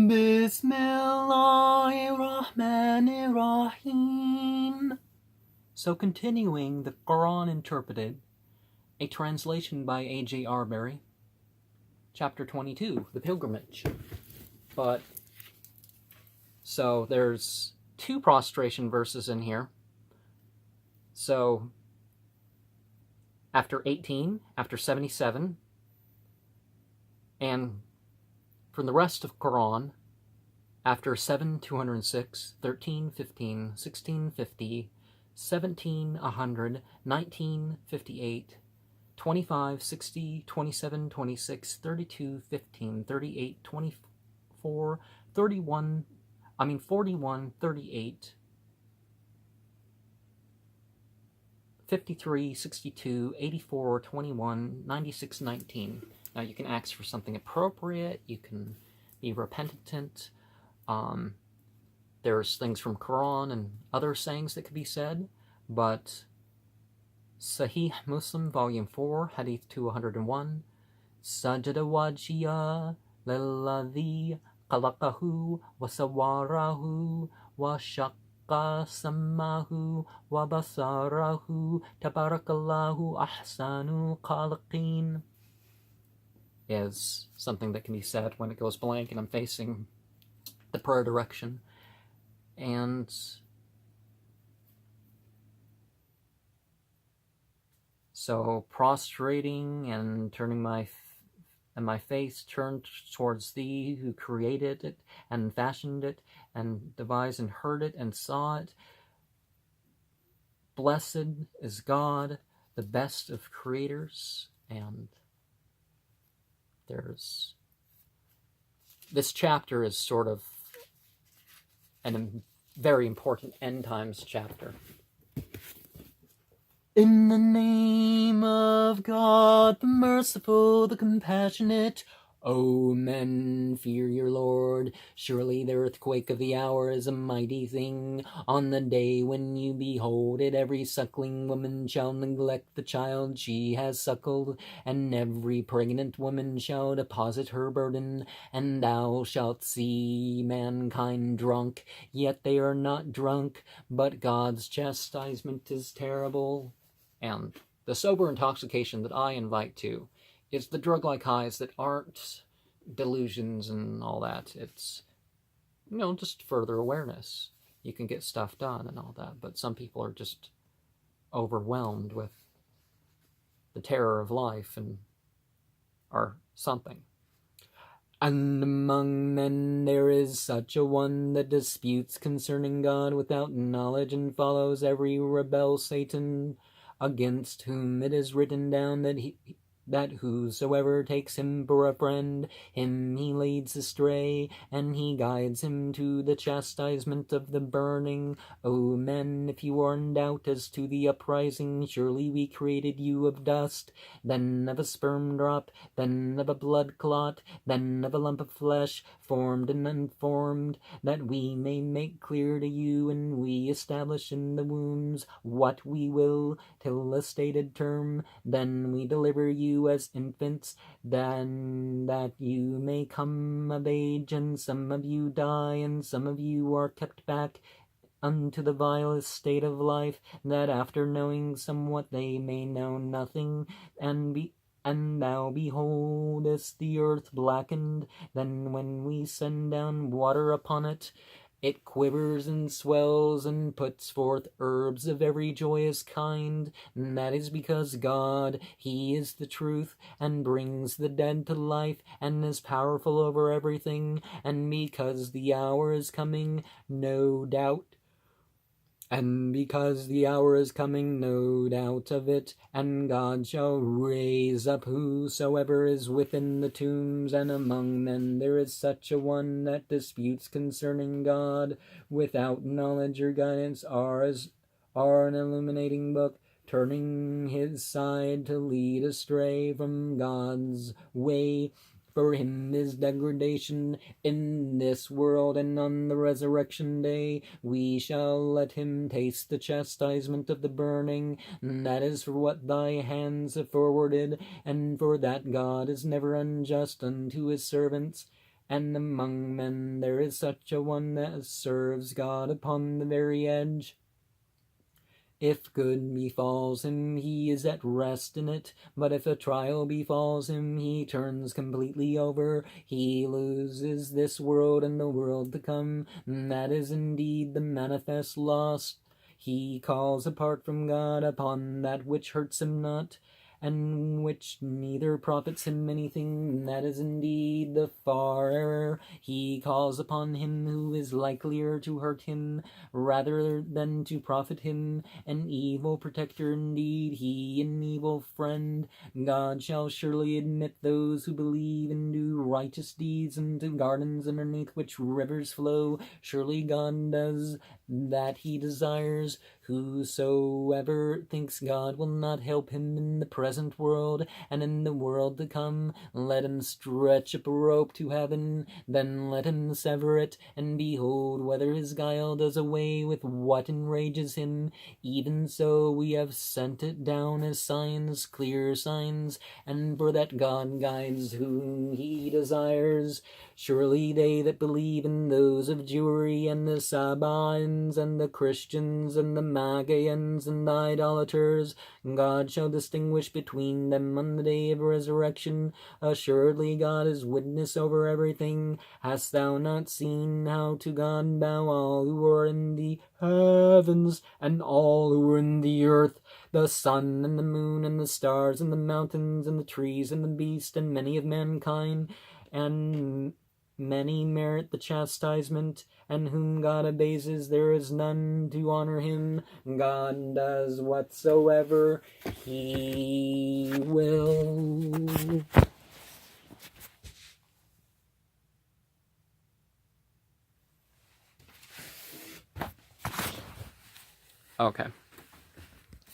Bismillahirrahmanirrahim. So continuing the Koran Interpreted, a translation by A.J. Arberry, chapter 22, the pilgrimage. So there's 2 prostration verses in here. So after 18, after 77, and from the rest of Quran, after 7, 206, 13, 15, 16, 50, 17, 100, 19, 58, 25, 60, 27, 26, 32, 15, 38, 24, 41, 38, 53, 62, 84, 21, 96, 19. Now you can ask for something appropriate, you can be repentant. There's things from Quran and other sayings that could be said, but Sahih Muslim, Volume 4, Hadith 201, Sajada wajhiya lilladhi khalaqahu wa sawwarahu wa shaqqa sammahu wa basarahu tabarakallahu ahsanu khaliqin, is something that can be said when it goes blank and I'm facing the prayer direction. And so prostrating and turning my face turned towards thee who created it and fashioned it and devised and heard it and saw it. Blessed is God, the best of creators. And this chapter is sort of a very important end times chapter. In the name of God, the merciful, the compassionate, O men, fear your Lord. Surely the earthquake of the hour is a mighty thing. On the day when you behold it, every suckling woman shall neglect the child she has suckled, and every pregnant woman shall deposit her burden. And thou shalt see mankind drunk, yet they are not drunk, but God's chastisement is terrible. And the sober intoxication that I invite to is the drug-like highs that aren't delusions and all that. It's, just further awareness. You can get stuff done and all that, but some people are just overwhelmed with the terror of life and are something. And among men there is such a one that disputes concerning God without knowledge and follows every rebel Satan, against whom it is written down that whosoever takes him for a friend, him he leads astray, and he guides him to the chastisement of the burning. O men, if you are in doubt as to the uprising, surely we created you of dust, then of a sperm drop, then of a blood clot, then of a lump of flesh, formed and unformed, that we may make clear to you, and we establish in the wombs what we will, till a stated term. Then we deliver you as infants, then that you may come of age, and some of you die, and some of you are kept back unto the vilest state of life, that after knowing somewhat they may know nothing. And thou beholdest the earth blackened, then when we send down water upon it, it quivers and swells and puts forth herbs of every joyous kind. And that is because God, He is the truth, and brings the dead to life, and is powerful over everything. And because the hour is coming, no doubt of it, and God shall raise up whosoever is within the tombs. And among men there is such a one that disputes concerning God without knowledge or guidance, are an illuminating book, turning his side to lead astray from God's way. For him is degradation in this world, and on the resurrection day we shall let him taste the chastisement of the burning. And that is for what thy hands have forwarded, and for that God is never unjust unto his servants. and among men there is such a one that serves God upon the very edge. If good befalls him, he is at rest in it, but if a trial befalls him, he turns completely over. He loses this world and the world to come. That is indeed the manifest loss. He calls apart from God upon that which hurts him not, and which neither profits him anything. That is indeed the far error. He calls upon him who is likelier to hurt him rather than to profit him. An evil protector indeed, he an evil friend. God shall surely admit those who believe and do righteous deeds into gardens underneath which rivers flow. Surely God does that he desires. Whosoever thinks God will not help him in the present world and in the world to come, let him stretch up a rope to heaven, then let him sever it, and behold whether his guile does away with what enrages him. Even so we have sent it down as signs, clear signs, and for that God guides whom he desires. Surely they that believe in those of Jewry, and the Sabaeans, and the Christians, and the Magians, and the idolaters, God shall distinguish between them on the day of resurrection. Assuredly God is witness over everything. Hast thou not seen how to God bow all who are in the heavens, and all who are in the earth, the sun, and the moon, and the stars, and the mountains, and the trees, and the beast, and many of mankind, and many merit the chastisement, and whom God abases, there is none to honor him. God does whatsoever he will. Okay.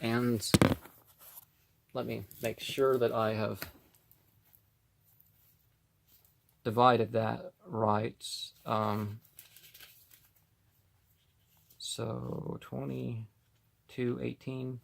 And let me make sure that I have divided that right. So 22:18.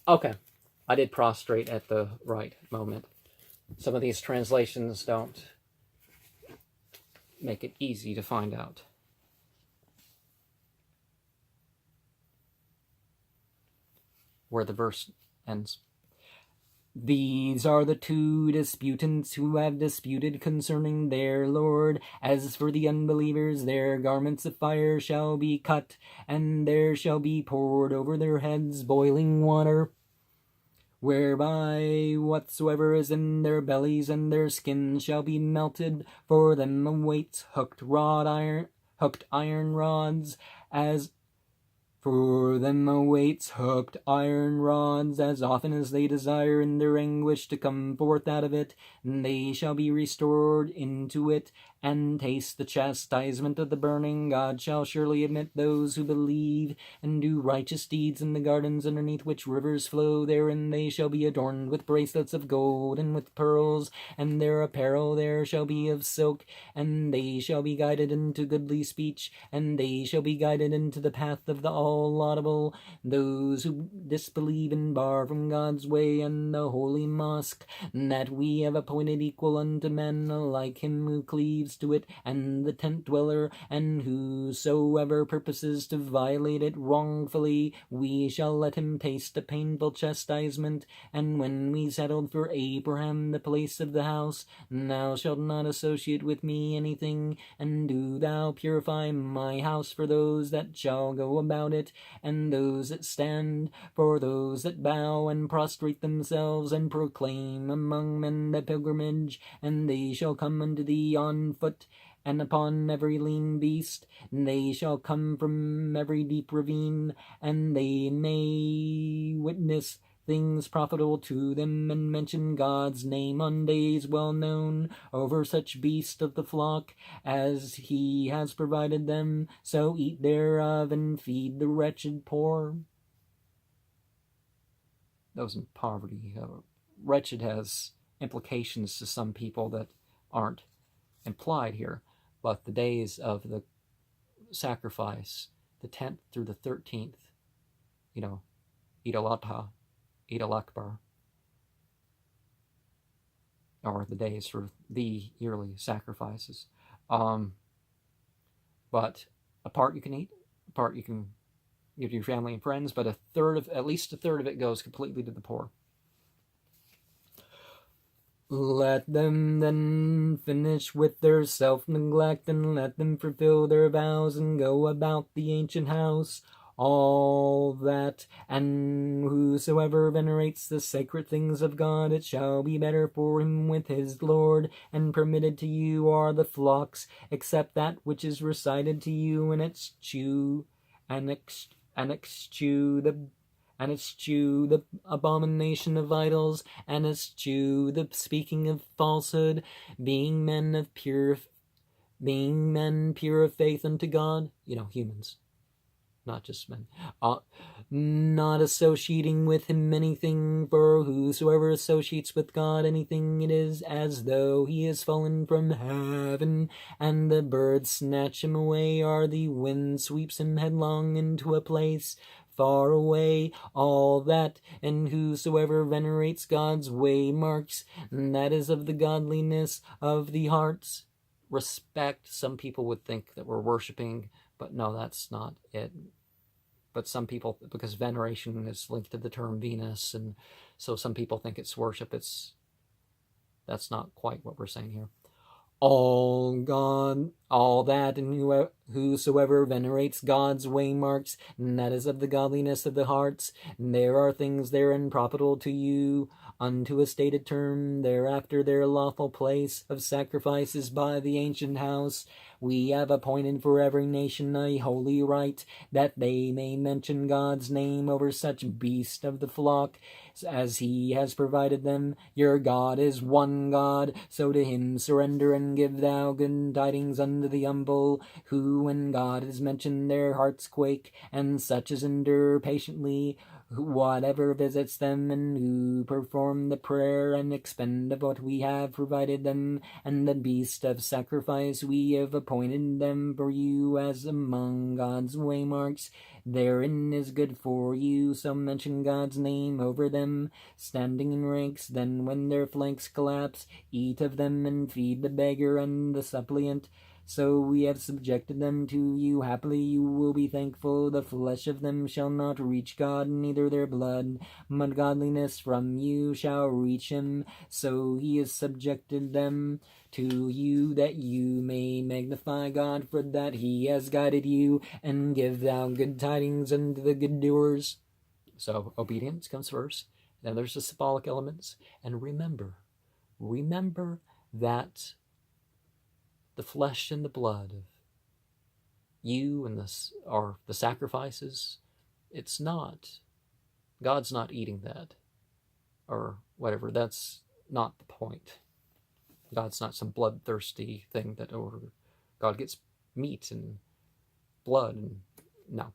Okay, I did prostrate at the right moment. Some of these translations don't make it easy to find out. Where the verse ends. These are the two disputants who have disputed concerning their Lord. As for the unbelievers, their garments of fire shall be cut, and there shall be poured over their heads boiling water, whereby whatsoever is in their bellies and their skin shall be melted. For them awaits hooked iron rods, as for them awaits hooked iron rods, as often as they desire in their anguish to come forth out of it, and they shall be restored into it, and taste the chastisement of the burning. God shall surely admit those who believe and do righteous deeds in the gardens underneath which rivers flow. Therein they shall be adorned with bracelets of gold and with pearls, and their apparel there shall be of silk, and they shall be guided into goodly speech, and they shall be guided into the path of the all-laudable. Those who disbelieve and bar from God's way and the holy mosque, that we have appointed equal unto men, like him who cleaves to it, and the tent dweller, and whosoever purposes to violate it wrongfully, we shall let him taste a painful chastisement. And when we settled for Abraham the place of the house, thou shalt not associate with me anything, and do thou purify my house for those that shall go about it, and those that stand, for those that bow and prostrate themselves, and proclaim among men the pilgrimage, and they shall come unto thee on foot, and upon every lean beast. They shall come from every deep ravine, and they may witness things profitable to them, and mention God's name on days well known over such beasts of the flock as he has provided them. So eat thereof, and feed the wretched poor. Those in poverty. Wretched has implications to some people that aren't implied here, but the days of the sacrifice, the 10th through the 13th, Eid al-Adha, Eid al-Akbar, or the days for the yearly sacrifices, But a part you can eat, a part you can give to your family and friends, but at least a third of it goes completely to the poor. Let them then finish with their self-neglect, and let them fulfill their vows, and go about the ancient house, all that, and whosoever venerates the sacred things of God, it shall be better for him with his Lord. And permitted to you are the flocks, except that which is recited to you, and eschew the abomination of idols, and eschew the speaking of falsehood, being men pure of faith unto God. Humans, not just men. Not associating with him anything, for whosoever associates with God anything, it is as though he has fallen from heaven, and the birds snatch him away, or the wind sweeps him headlong into a place far away. All that, and whosoever venerates God's waymarks, and that is of the godliness of the hearts. Respect, some people would think that we're worshiping, but no, that's not it. But some people, because veneration is linked to the term Venus, and so some people think it's worship. That's not quite what we're saying here. All that, and whosoever venerates God's waymarks, and that is of the godliness of the hearts, and there are things therein profitable to you, unto a stated term, thereafter their lawful place of sacrifices by the ancient house. We have appointed for every nation a holy rite, that they may mention God's name over such beast of the flock as he has provided them. Your God is one God, so to him surrender, and give thou good tidings unto the humble, who, when God is mentioned, their hearts quake, and such as endure patiently whatever visits them, and who perform the prayer and expend of what we have provided them, and the beast of sacrifice we have appointed them for you as among God's waymarks. Therein is good for you, so mention God's name over them, standing in ranks. Then when their flanks collapse, eat of them, and feed the beggar and the suppliant. So we have subjected them to you. Happily you will be thankful. The flesh of them shall not reach God, neither their blood, but godliness from you shall reach him. So he has subjected them to you, that you may magnify God for that he has guided you, and give thou good tidings unto the good doers. So obedience comes first. Then there's the symbolic elements. And remember that the flesh and the blood of you and the sacrifices, it's not, God's not eating that or whatever. That's not the point. God's not some bloodthirsty thing that God gets meat and blood, and no.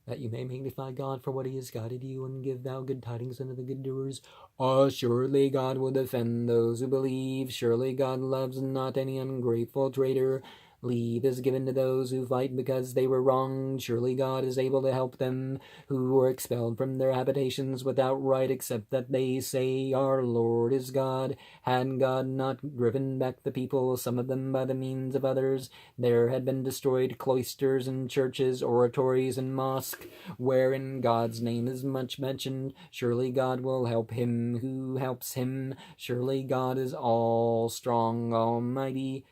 That you may magnify God for what he has guided you, and give thou good tidings unto the good doers. Surely God will defend those who believe. Surely God loves not any ungrateful traitor. Leave is given to those who fight because they were wronged. Surely God is able to help them who were expelled from their habitations without right, except that they say, Our Lord is God. Had God not driven back the people, some of them by the means of others, there had been destroyed cloisters and churches, oratories and mosques, wherein God's name is much mentioned. Surely God will help him who helps him. Surely God is all strong, almighty,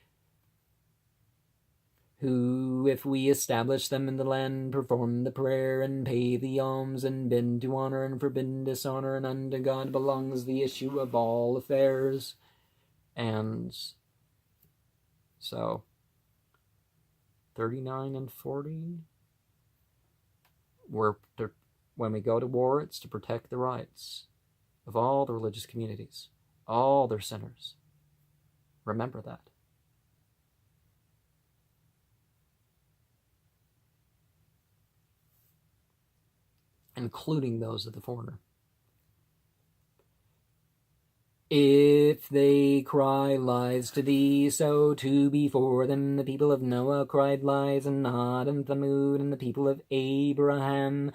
who, if we establish them in the land, perform the prayer, and pay the alms, and bid to honor and forbid dishonor, and unto God belongs the issue of all affairs. And so 39 and 40, when we go to war, it's to protect the rights of all the religious communities, all their sinners. Remember that. Including those of the foreigner. If they cry lies to thee, so too before them the people of Noah cried lies, and Nod and Thamud, and the people of Abraham,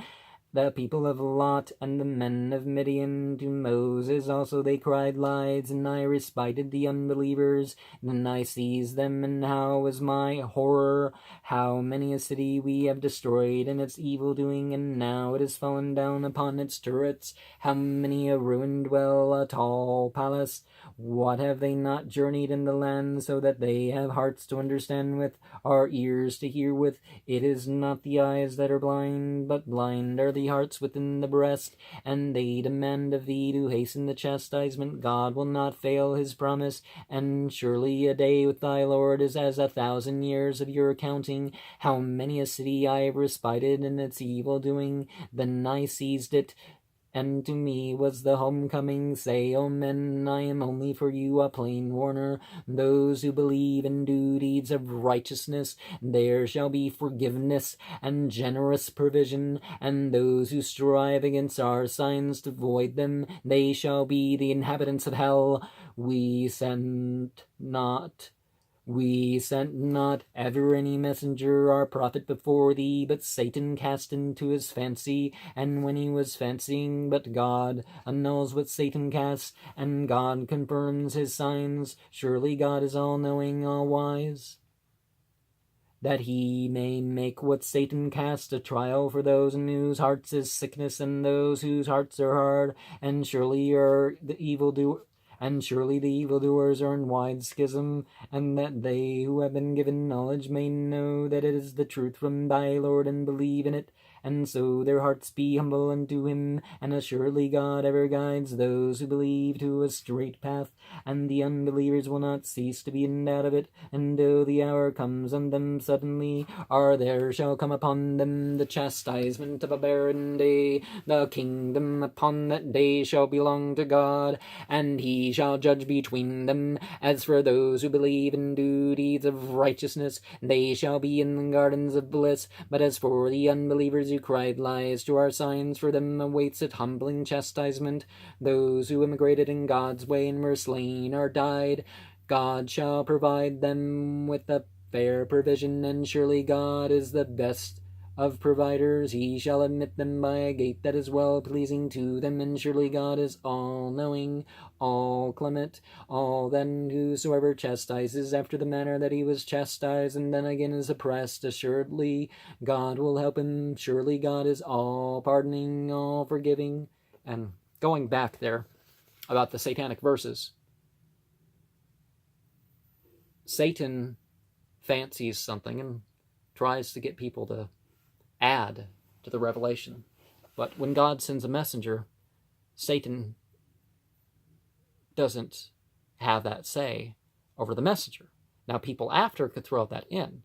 the people of Lot and the men of Midian. To Moses also they cried lies, and I respited the unbelievers. Then I seized them, and how was my horror? How many a city we have destroyed in its evil doing, and now it is fallen down upon its turrets. How many a ruin dwell a tall palace? What have they not journeyed in the land, so that they have hearts to understand with, or ears to hear with? It is not the eyes that are blind, but blind are the hearts within the breast. And they demand of thee to hasten the chastisement. God will not fail his promise, and surely a day with thy Lord is as 1,000 years of your accounting. How many a city I have respited in its evil doing, then I seized it, and to me was the homecoming. Say, O men, I am only for you a plain warner. Those who believe and do deeds of righteousness, there shall be forgiveness and generous provision. And those who strive against our signs to void them, they shall be the inhabitants of hell. We sent not ever any messenger or prophet before thee, but Satan cast into his fancy, and when he was fancying, but God annuls what Satan casts, and God confirms his signs. Surely God is all-knowing, all-wise, that he may make what Satan casts a trial for those in whose hearts is sickness, and those whose hearts are hard, and surely the evildoers are in wide schism, and that they who have been given knowledge may know that it is the truth from thy Lord, and believe in it, and so their hearts be humble unto him. And assuredly God ever guides those who believe to a straight path, and the unbelievers will not cease to be in doubt of it, until the hour comes on them suddenly, or there shall come upon them the chastisement of a barren day. The kingdom upon that day shall belong to God, and he shall judge between them. As for those who believe and do deeds of righteousness, they shall be in the gardens of bliss. But as for the unbelievers who cried lies to our signs, for them awaits it humbling chastisement. Those who emigrated in God's way and were slain or died, God shall provide them with a fair provision, and surely God is the best of providers. He shall admit them by a gate that is well-pleasing to them, and surely God is all-knowing, all-clement. All then whosoever chastises after the manner that he was chastised, and then again is oppressed, assuredly God will help him. Surely God is all-pardoning, all-forgiving. And going back there about the satanic verses, Satan fancies something and tries to get people to add to the revelation. But when God sends a messenger, Satan doesn't have that say over the messenger. Now, people after could throw that in.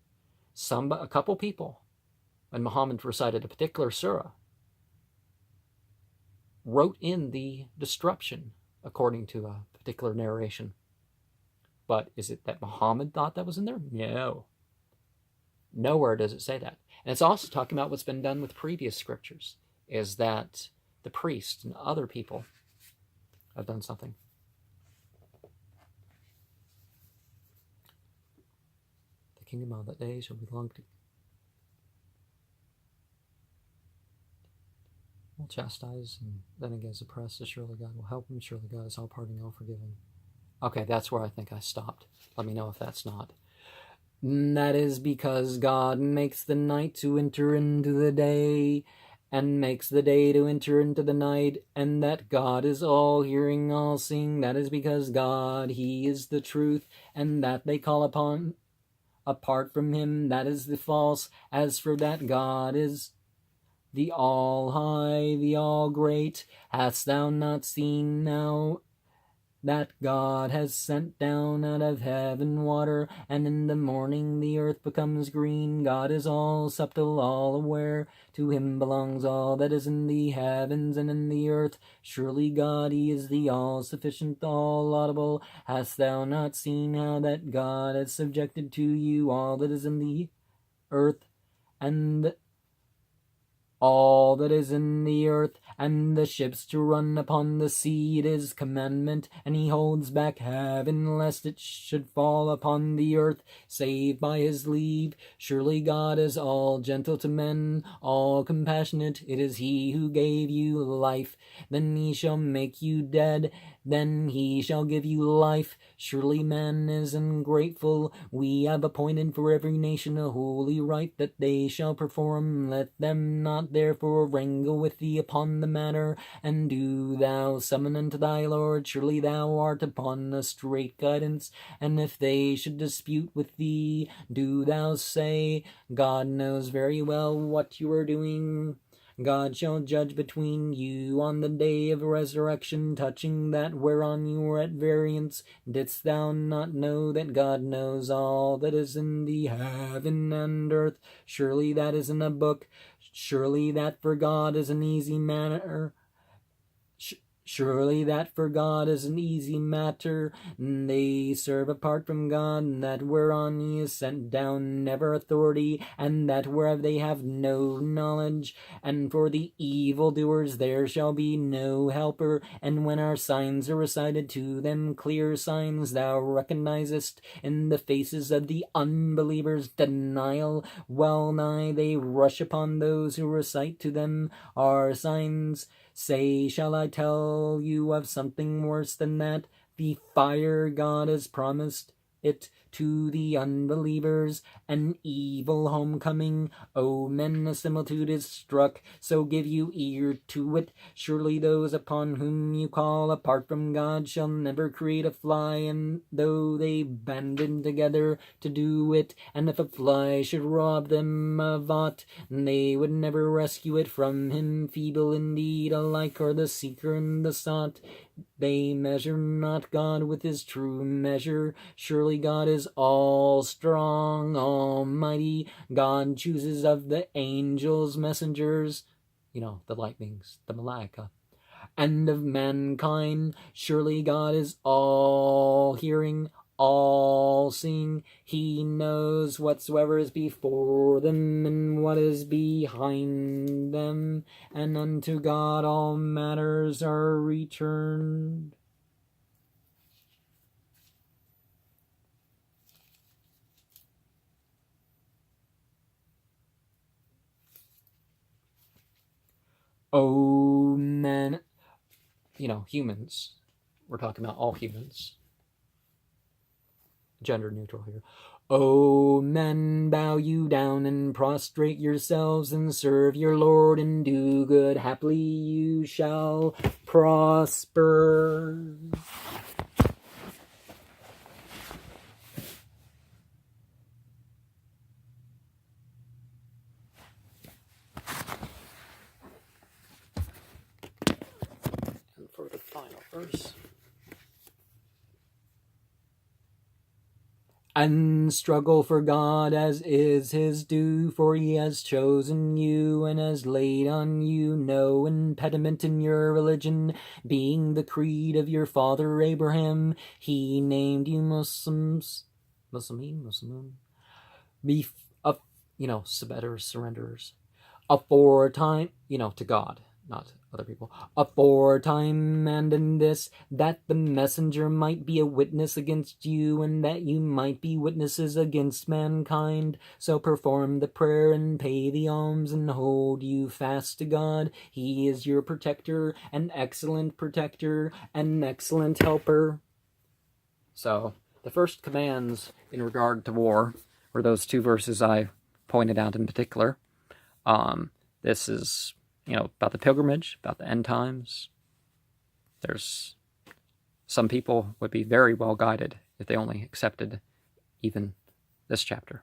A couple people, when Muhammad recited a particular surah, wrote in the disruption according to a particular narration. But is it that Muhammad thought that was in there? No. Nowhere does it say that. And it's also talking about what's been done with previous scriptures, is that the priest and other people have done something. The kingdom of that day shall belong to... will chastise, and then against the oppressed, surely God will help him. Surely God is all pardoning, all forgiving. Okay, that's where I think I stopped. Let me know if that's not. That is because God makes the night to enter into the day, and makes the day to enter into the night, and that God is all-hearing, all-seeing. That is because God, he is the truth, and that they call upon apart from him, that is the false. As for that God is the all-high, the all-great, hast thou not seen now that God has sent down out of heaven water, and in the morning the earth becomes green? God is all subtle, all aware. To him belongs all that is in the heavens and in the earth. Surely God, he is the all-sufficient, all-laudable. Hast thou not seen how that God has subjected to you all that is in the earth, and all that is in the earth, and the ships to run upon the sea. It is commandment, and he holds back heaven, lest it should fall upon the earth, save by his leave. Surely God is all gentle to men, all compassionate. It is he who gave you life. Then he shall make you dead, then he shall give you life. Surely man is ungrateful. We have appointed for every nation a holy rite that they shall perform. Let them not therefore wrangle with thee upon the matter, and do thou summon unto thy Lord. Surely thou art upon a straight guidance, and if they should dispute with thee, do thou say, God knows very well what you are doing. God shall judge between you on the day of resurrection, touching that whereon you were at variance. Didst thou not know that God knows all that is in the heaven and earth? Surely that is in a book. Surely that for God is an easy matter. Surely that for God is an easy matter. They serve apart from God, and that whereon he is sent down never authority, and that whereof they have no knowledge. And for the evildoers there shall be no helper. And when our signs are recited to them, clear signs thou recognizest in the faces of the unbelievers' denial, well nigh they rush upon those who recite to them our signs. Say, shall I tell you of something worse than that? The fire God has promised it to the unbelievers, an evil homecoming. O men, a similitude is struck, so give you ear to it. Surely those upon whom you call apart from God shall never create a fly, and though they banded together to do it, and if a fly should rob them of aught, they would never rescue it from him. Feeble indeed alike are the seeker and the sought. They measure not God with his true measure. Surely God is all strong, almighty. God chooses of the angels messengers, the lightnings, the malaika, and of mankind. Surely God is all hearing, all seeing. He knows whatsoever is before them and what is behind them, and unto God all matters are returned. Oh, men, humans. We're talking about all humans. Gender neutral here. O men, bow you down and prostrate yourselves and serve your Lord and do good. Haply you shall prosper. And for the final verse. And struggle for God as is his due, for he has chosen you and has laid on you no impediment in your religion, being the creed of your father Abraham. He named you Muslims, surrenderers, aforetime, to God, not other people, aforetime, and in this, that the messenger might be a witness against you, and that you might be witnesses against mankind. So perform the prayer and pay the alms and hold you fast to God. He is your protector, an excellent helper. So the first commands in regard to war were those two verses I pointed out in particular. This is about the pilgrimage, about the end times. There's some people would be very well guided if they only accepted even this chapter.